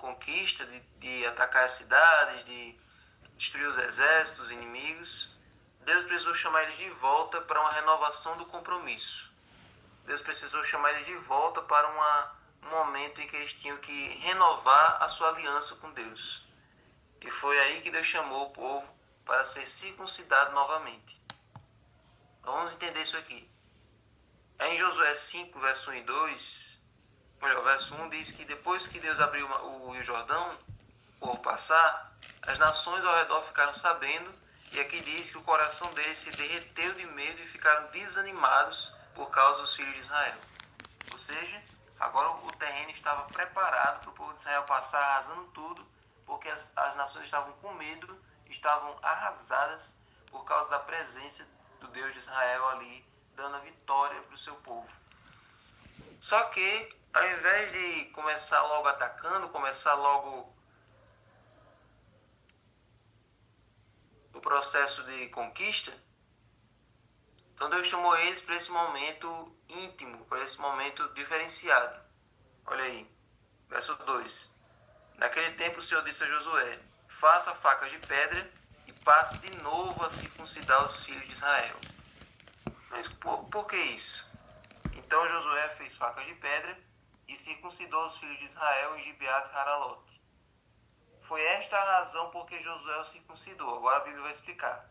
conquista, de atacar as cidades, de destruir os exércitos inimigos, Deus precisou chamar eles de volta para uma renovação do compromisso. Deus precisou chamar eles de volta para um momento em que eles tinham que renovar a sua aliança com Deus. E foi aí que Deus chamou o povo para ser circuncidado novamente. Vamos entender isso aqui. Em Josué 5, verso 1 e 2, verso 1 diz que depois que Deus abriu o Rio Jordão, por passar, as nações ao redor ficaram sabendo, e aqui diz que o coração deles se derreteu de medo e ficaram desanimados por causa dos filhos de Israel. Ou seja, agora o terreno estava preparado para o povo de Israel passar arrasando tudo, porque as nações estavam com medo, estavam arrasadas por causa da presença do Deus de Israel ali, dando a vitória para o seu povo. Só que, ao invés de começar logo atacando, começar logo o processo de conquista, então Deus chamou eles para esse momento íntimo, para esse momento diferenciado. Olha aí, verso 2. Naquele tempo o Senhor disse a Josué: faça facas de pedra e passe de novo a circuncidar os filhos de Israel. Mas por que isso? Então Josué fez facas de pedra e circuncidou os filhos de Israel em Gibeat Haralote. Foi esta a razão por que Josué o circuncidou. Agora a Bíblia vai explicar.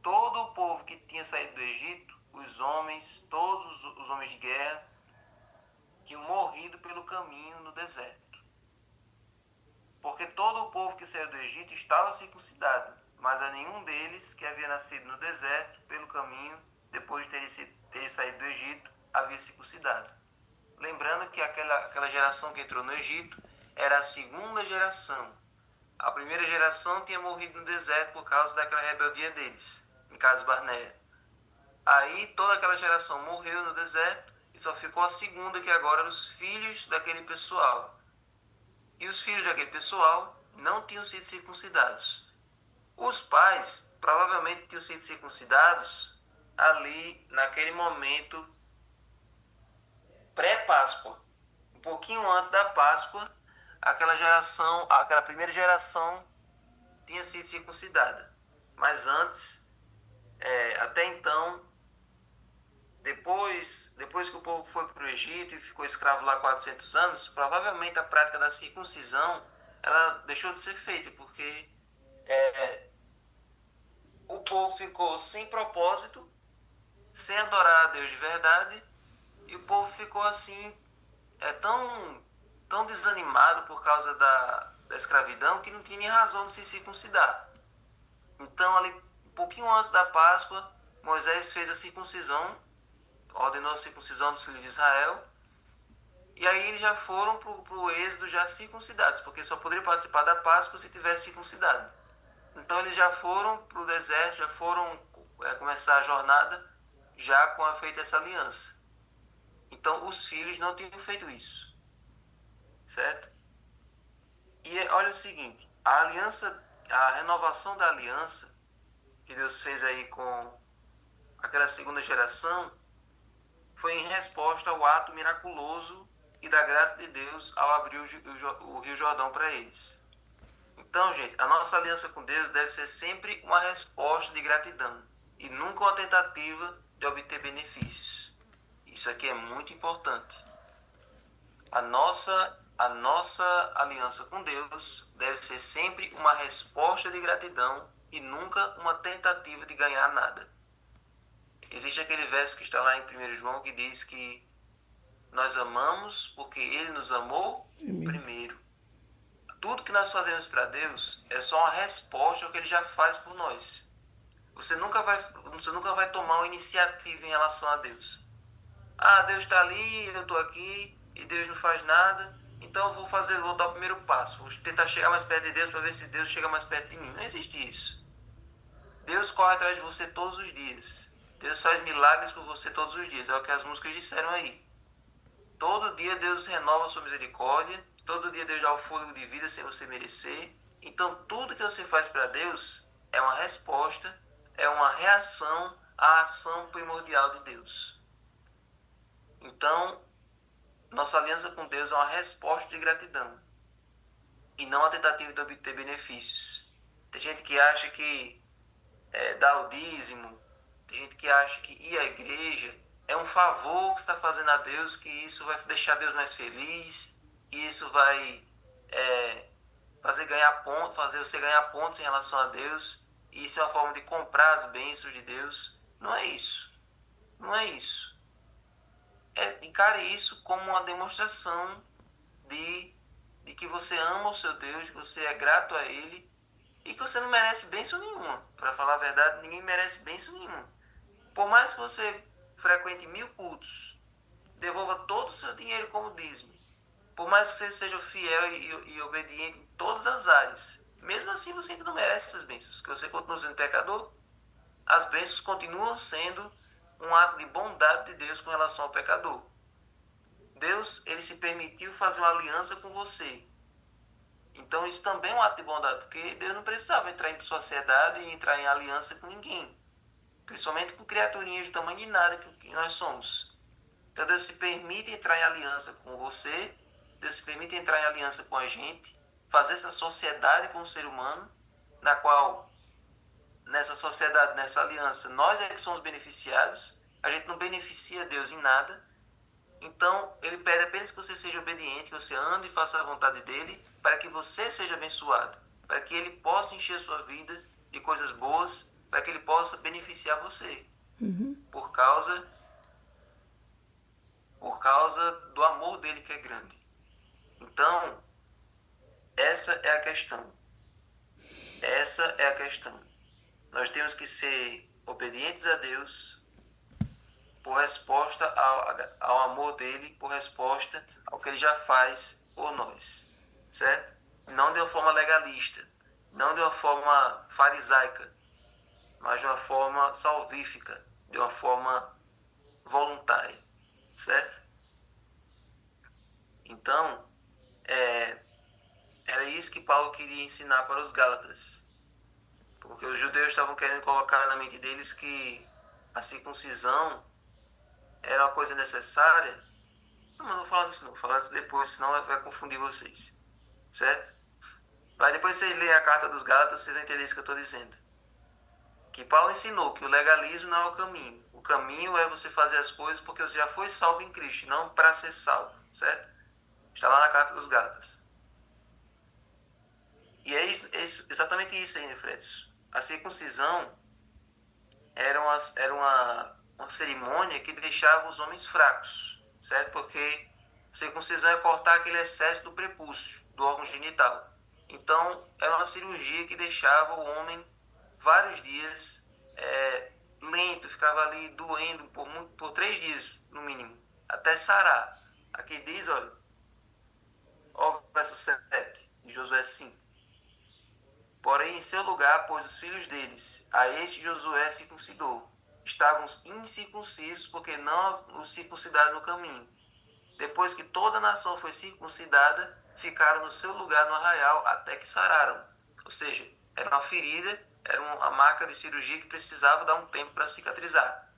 Todo o povo que tinha saído do Egito, os homens, todos os homens de guerra, tinham morrido pelo caminho no deserto. Porque todo o povo que saiu do Egito estava circuncidado, mas a nenhum deles que havia nascido no deserto, pelo caminho, depois de ter saído do Egito, havia circuncidado. Lembrando que aquela geração que entrou no Egito era a segunda geração. A primeira geração tinha morrido no deserto por causa daquela rebeldia deles, em Cades Barneia. Aí toda aquela geração morreu no deserto e só ficou a segunda, que agora eram os filhos daquele pessoal. E os filhos daquele pessoal não tinham sido circuncidados. Os pais provavelmente tinham sido circuncidados ali naquele momento pré-Páscoa. Um pouquinho antes da Páscoa, aquela primeira geração tinha sido circuncidada. Mas antes, até então, depois que o povo foi para o Egito e ficou escravo lá 400 anos, provavelmente a prática da circuncisão ela deixou de ser feita, porque o povo ficou sem propósito, sem adorar a Deus de verdade, e o povo ficou assim, tão desanimado por causa da escravidão, que não tinha nem razão de se circuncidar. Então, ali, um pouquinho antes da Páscoa, Moisés fez a circuncisão, ordenou a circuncisão dos filhos de Israel, e aí eles já foram para o êxodo já circuncidados, porque só poderiam participar da Páscoa se tivesse circuncidado. Então eles já foram para o deserto, já foram começar a jornada já com a feita essa aliança. Então os filhos não tinham feito isso, certo? E olha o seguinte, a renovação da aliança que Deus fez aí com aquela segunda geração foi em resposta ao ato miraculoso e da graça de Deus ao abrir o Rio Jordão para eles. Então, gente, a nossa aliança com Deus deve ser sempre uma resposta de gratidão e nunca uma tentativa de obter benefícios. Isso aqui é muito importante. A nossa aliança com Deus deve ser sempre uma resposta de gratidão e nunca uma tentativa de ganhar nada. Existe aquele verso que está lá em 1 João que diz que nós amamos porque Ele nos amou primeiro. Tudo que nós fazemos para Deus é só uma resposta ao que Ele já faz por nós. Você nunca vai tomar uma iniciativa em relação a Deus. Ah, Deus está ali, eu estou aqui e Deus não faz nada, então eu vou dar o primeiro passo. Vou tentar chegar mais perto de Deus para ver se Deus chega mais perto de mim. Não existe isso. Deus corre atrás de você todos os dias. Deus faz milagres por você todos os dias. É o que as músicas disseram aí. Todo dia Deus renova a sua misericórdia. Todo dia Deus dá o fôlego de vida sem você merecer. Então tudo que você faz para Deus é uma resposta, é uma reação à ação primordial de Deus. Então, nossa aliança com Deus é uma resposta de gratidão. e não a tentativa de obter benefícios. Tem gente que acha que dar o dízimo, tem gente que acha que ir à igreja é um favor que está fazendo a Deus, que isso vai deixar Deus mais feliz, que isso vai fazer você ganhar pontos em relação a Deus, e isso é uma forma de comprar as bênçãos de Deus. Não é isso. Não é isso. Encare isso como uma demonstração de que você ama o seu Deus, que você é grato a Ele e que você não merece bênção nenhuma. Para falar a verdade, ninguém merece bênção nenhuma. Por mais que você frequente 1000 cultos, devolva todo o seu dinheiro como dízimo, por mais que você seja fiel e obediente em todas as áreas, mesmo assim você ainda não merece essas bênçãos, que você continua sendo pecador. As bênçãos continuam sendo um ato de bondade de Deus com relação ao pecador. Deus, ele se permitiu fazer uma aliança com você. Então isso também é um ato de bondade, porque Deus não precisava entrar em sociedade e entrar em aliança com ninguém, principalmente com criaturinhas do tamanho de nada que nós somos. Então Deus se permite entrar em aliança com você, Deus se permite entrar em aliança com a gente, fazer essa sociedade com o ser humano, na qual, nessa sociedade, nessa aliança, nós é que somos beneficiados, a gente não beneficia Deus em nada. Então, ele pede apenas que você seja obediente, que você ande e faça a vontade dele, para que você seja abençoado, para que ele possa encher a sua vida de coisas boas, para que ele possa beneficiar você, por causa do amor dele que é grande. Então, essa é a questão. Essa é a questão. Nós temos que ser obedientes a Deus por resposta ao amor dele, por resposta ao que ele já faz por nós, certo? Não de uma forma legalista, não de uma forma farisaica, mas de uma forma salvífica, de uma forma voluntária, certo? Então, era isso que Paulo queria ensinar para os Gálatas, porque os judeus estavam querendo colocar na mente deles que a circuncisão era uma coisa necessária. Não, mas não vou falar disso não, vou falar disso depois, senão vai confundir vocês, certo? Mas depois vocês lerem a carta dos Gálatas, vocês vão entender isso que eu estou dizendo. Que Paulo ensinou que o legalismo não é o caminho. O caminho é você fazer as coisas porque você já foi salvo em Cristo, não para ser salvo, certo? Está lá na carta dos Gálatas. E é exatamente isso aí, Nefretes. A circuncisão era uma cerimônia que deixava os homens fracos, certo? Porque a circuncisão é cortar aquele excesso do prepúcio, do órgão genital. Então, era uma cirurgia que deixava o homem vários dias lento, ficava ali doendo por 3 dias, no mínimo, até sarar. Aqui diz, olha, ó, verso 7 de Josué 5. Porém, em seu lugar, pôs os filhos deles. A este Josué circuncidou. Estavam incircuncisos, porque não os circuncidaram no caminho. Depois que toda a nação foi circuncidada, ficaram no seu lugar no arraial até que sararam. Ou seja, era uma ferida, era uma marca de cirurgia que precisava dar um tempo para cicatrizar.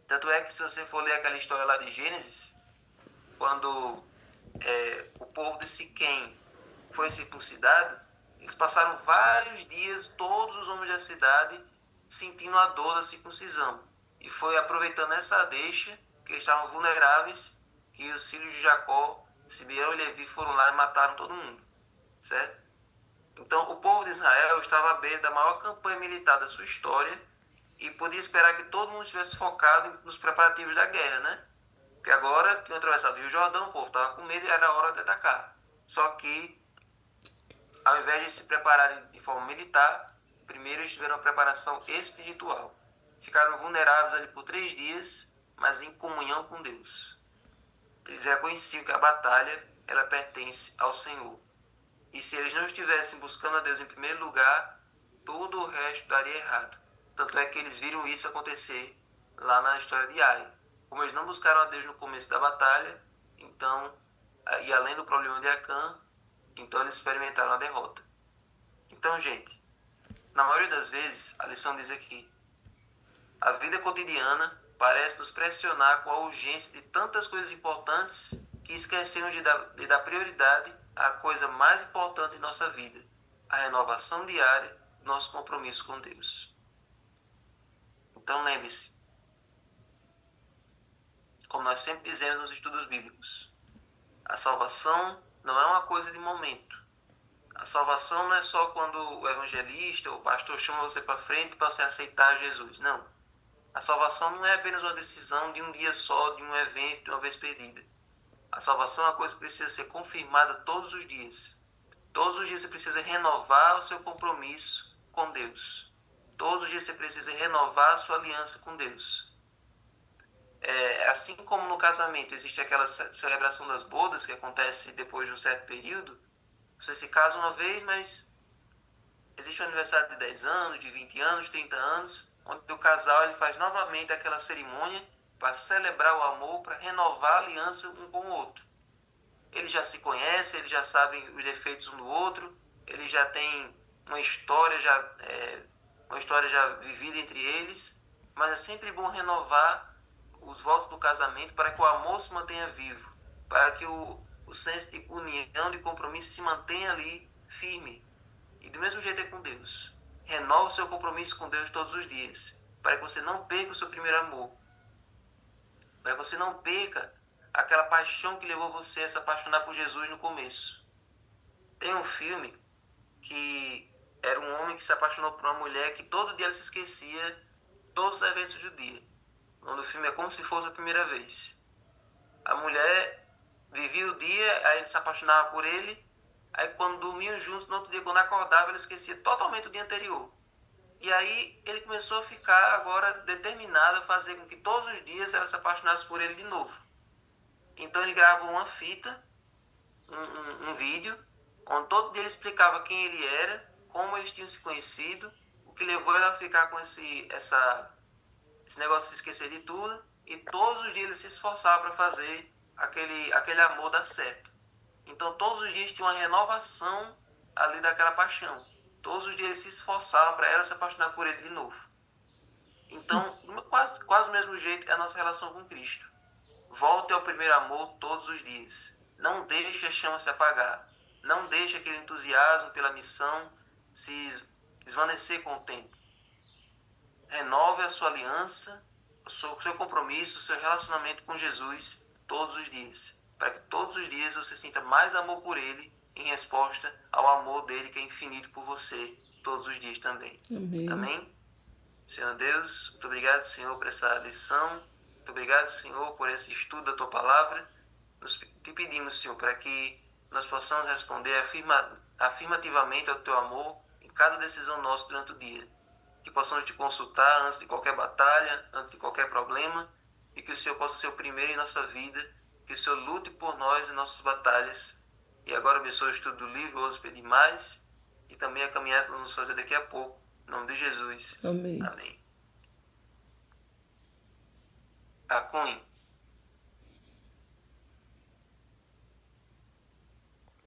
Tanto é que se você for ler aquela história lá de Gênesis, quando o povo de Siquém foi circuncidado, eles passaram vários dias, todos os homens da cidade, sentindo a dor da circuncisão. E foi aproveitando essa deixa, que eles estavam vulneráveis, que os filhos de Jacó, Simeão e Levi, foram lá e mataram todo mundo, certo? Então, o povo de Israel estava à beira da maior campanha militar da sua história e podia esperar que todo mundo estivesse focado nos preparativos da guerra, né? Porque agora tinham atravessado o Rio Jordão, o povo estava com medo e era hora de atacar. Só que, ao invés de se prepararem de forma militar, primeiro eles tiveram uma preparação espiritual. Ficaram vulneráveis ali por 3 dias, mas em comunhão com Deus. Eles reconheciam que a batalha, ela pertence ao Senhor. E se eles não estivessem buscando a Deus em primeiro lugar, todo o resto daria errado. Tanto é que eles viram isso acontecer lá na história de Ai. Como eles não buscaram a Deus no começo da batalha, então, e além do problema de Acã, então eles experimentaram a derrota. Então, gente, na maioria das vezes, a lição diz aqui, a vida cotidiana parece nos pressionar com a urgência de tantas coisas importantes que esquecemos de dar prioridade a coisa mais importante em nossa vida, a renovação diária, nosso compromisso com Deus. Então lembre-se, como nós sempre dizemos nos estudos bíblicos, a salvação não é uma coisa de momento. A salvação não é só quando o evangelista ou o pastor chama você para frente para você aceitar Jesus. Não. A salvação não é apenas uma decisão de um dia só, de um evento, de uma vez perdida. A salvação é uma coisa que precisa ser confirmada todos os dias. Todos os dias você precisa renovar o seu compromisso com Deus. Todos os dias você precisa renovar a sua aliança com Deus. Assim como no casamento existe aquela celebração das bodas que acontece depois de um certo período, você se casa uma vez, mas existe um aniversário de 10 anos, de 20 anos, 30 anos, onde o casal ele faz novamente aquela cerimônia para celebrar o amor, para renovar a aliança um com o outro. Eles já se conhecem, eles já sabem os defeitos um do outro, eles já têm uma história já vivida entre eles, mas é sempre bom renovar os votos do casamento para que o amor se mantenha vivo, para que o senso de união, de compromisso se mantenha ali firme. E do mesmo jeito é com Deus. Renova o seu compromisso com Deus todos os dias, para que você não perca o seu primeiro amor, para que você não perca aquela paixão que levou você a se apaixonar por Jesus no começo. Tem um filme que era um homem que se apaixonou por uma mulher que todo dia ele se esquecia todos os eventos do dia. O nome do filme é Como Se Fosse a Primeira Vez. A mulher vivia o dia, aí ele se apaixonava por ele, aí quando dormiam juntos, no outro dia, quando acordava, ele esquecia totalmente o dia anterior. E aí ele começou a ficar agora determinado a fazer com que todos os dias ela se apaixonasse por ele de novo. Então ele gravou uma fita, um vídeo, onde todo dia ele explicava quem ele era, como eles tinham se conhecido, o que levou ele a ficar com esse negócio de se esquecer de tudo, e todos os dias ele se esforçava para fazer aquele amor dar certo. Então todos os dias tinha uma renovação ali daquela paixão. Todos os dias ele se esforçava para ela se apaixonar por ele de novo. Então, quase do mesmo jeito é a nossa relação com Cristo. Volte ao primeiro amor todos os dias. Não deixe a chama se apagar. Não deixe aquele entusiasmo pela missão se esvanecer com o tempo. Renove a sua aliança, o seu compromisso, o seu relacionamento com Jesus todos os dias. Para que todos os dias você sinta mais amor por Ele em resposta ao amor dele que é infinito por você todos os dias também. Amém. Amém? Senhor Deus, muito obrigado, Senhor, por essa lição. Muito obrigado, Senhor, por esse estudo da Tua Palavra. Te pedimos, Senhor, para que nós possamos responder afirmativamente ao Teu amor em cada decisão nossa durante o dia. Que possamos Te consultar antes de qualquer batalha, antes de qualquer problema, e que o Senhor possa ser o primeiro em nossa vida, que o Senhor lute por nós em nossas batalhas. E agora abençoe o estudo do livro, ouso pedir mais, e também a caminhada que vamos fazer daqui a pouco. Em nome de Jesus. Amém. Amém. Acunhe.